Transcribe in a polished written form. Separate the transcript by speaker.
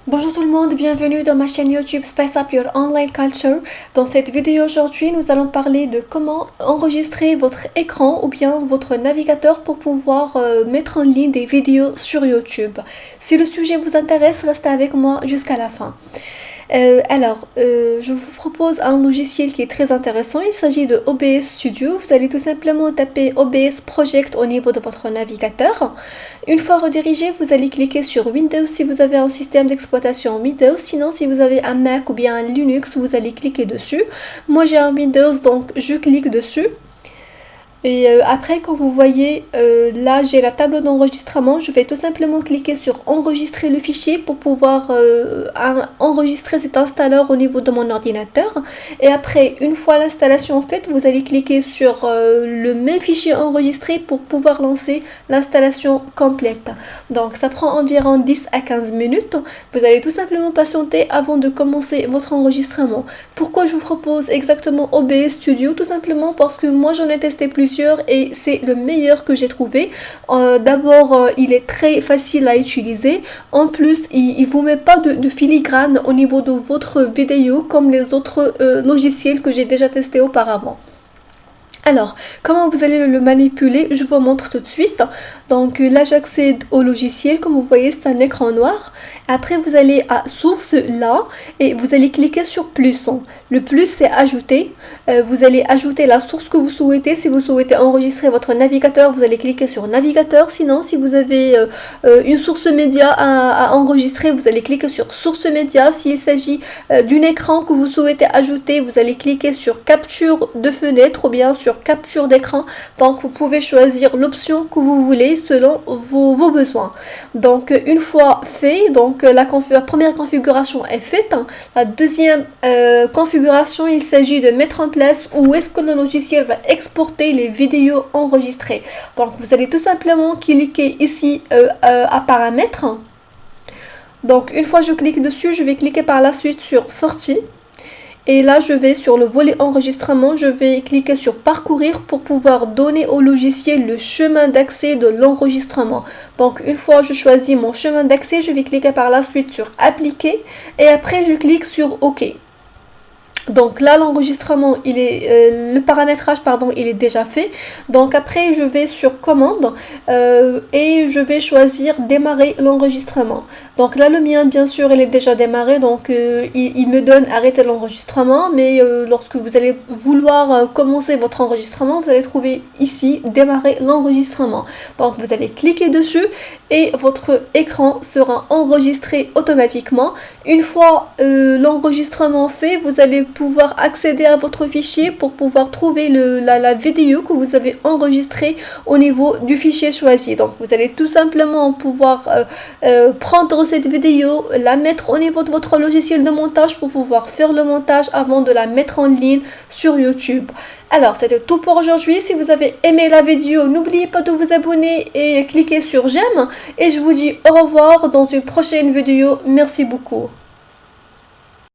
Speaker 1: Bonjour tout le monde, bienvenue dans ma chaîne YouTube Spice Up Your Online Culture. Dans cette vidéo aujourd'hui, nous allons parler de comment enregistrer votre écran ou bien votre navigateur pour pouvoir mettre en ligne des vidéos sur YouTube. Si le sujet vous intéresse, restez avec moi jusqu'à la fin. Je vous propose un logiciel qui est très intéressant. Il s'agit de OBS Studio. Vous allez tout simplement taper OBS Project au niveau de votre navigateur. Une fois redirigé, vous allez cliquer sur Windows si vous avez un système d'exploitation Windows. Sinon, si vous avez un Mac ou bien un Linux, vous allez cliquer dessus. Moi, j'ai un Windows, donc je clique dessus. Et après, quand vous voyez, là j'ai la table d'enregistrement, je vais tout simplement cliquer sur enregistrer le fichier pour pouvoir enregistrer cet installeur au niveau de mon ordinateur. Et après, une fois l'installation faite, vous allez cliquer sur le même fichier enregistré pour pouvoir lancer l'installation complète. Donc ça prend environ 10 à 15 minutes. Vous allez tout simplement patienter avant de commencer votre enregistrement. Pourquoi je vous propose exactement OBS Studio? Tout simplement parce que moi j'en ai testé plusieurs et c'est le meilleur que j'ai trouvé. D'abord, il est très facile à utiliser. En plus, il vous met pas de filigrane au niveau de votre vidéo comme les autres logiciels que j'ai déjà testés auparavant. Alors, comment vous allez le manipuler? Je vous montre tout de suite. Donc là, j'accède au logiciel. Comme vous voyez, c'est un écran noir. Après, vous allez à source là et vous allez cliquer sur plus. Le plus, c'est ajouter. Vous allez ajouter la source que vous souhaitez. Si vous souhaitez enregistrer votre navigateur, vous allez cliquer sur navigateur. Sinon, si vous avez une source média à enregistrer, vous allez cliquer sur source média. S'il s'agit d'un écran que vous souhaitez ajouter, vous allez cliquer sur capture de fenêtre ou bien sur capture d'écran. Donc vous pouvez choisir l'option que vous voulez selon vos besoins. Donc une fois fait, donc la première configuration est faite. La deuxième configuration, il s'agit de mettre en place où est-ce que le logiciel va exporter les vidéos enregistrées. Donc vous allez tout simplement cliquer ici à paramètres. Donc une fois je clique dessus, je vais cliquer par la suite sur sortie. Et là, je vais sur le volet enregistrement, je vais cliquer sur parcourir pour pouvoir donner au logiciel le chemin d'accès de l'enregistrement. Donc, une fois je choisis mon chemin d'accès, je vais cliquer par la suite sur appliquer et après je clique sur OK. Donc là, l'enregistrement, le paramétrage, pardon, il est déjà fait. Donc après, je vais sur commande et je vais choisir démarrer l'enregistrement. Donc là, le mien, bien sûr, il est déjà démarré. Donc il me donne arrêter l'enregistrement. Mais lorsque vous allez vouloir commencer votre enregistrement, vous allez trouver ici démarrer l'enregistrement. Donc vous allez cliquer dessus et votre écran sera enregistré automatiquement. Une fois l'enregistrement fait, vous allez pouvoir accéder à votre fichier pour pouvoir trouver la vidéo que vous avez enregistrée au niveau du fichier choisi. Donc vous allez tout simplement pouvoir prendre cette vidéo, la mettre au niveau de votre logiciel de montage pour pouvoir faire le montage avant de la mettre en ligne sur YouTube. Alors c'était tout pour aujourd'hui. Si vous avez aimé la vidéo, n'oubliez pas de vous abonner et cliquer sur j'aime. Et je vous dis au revoir dans une prochaine vidéo. Merci beaucoup.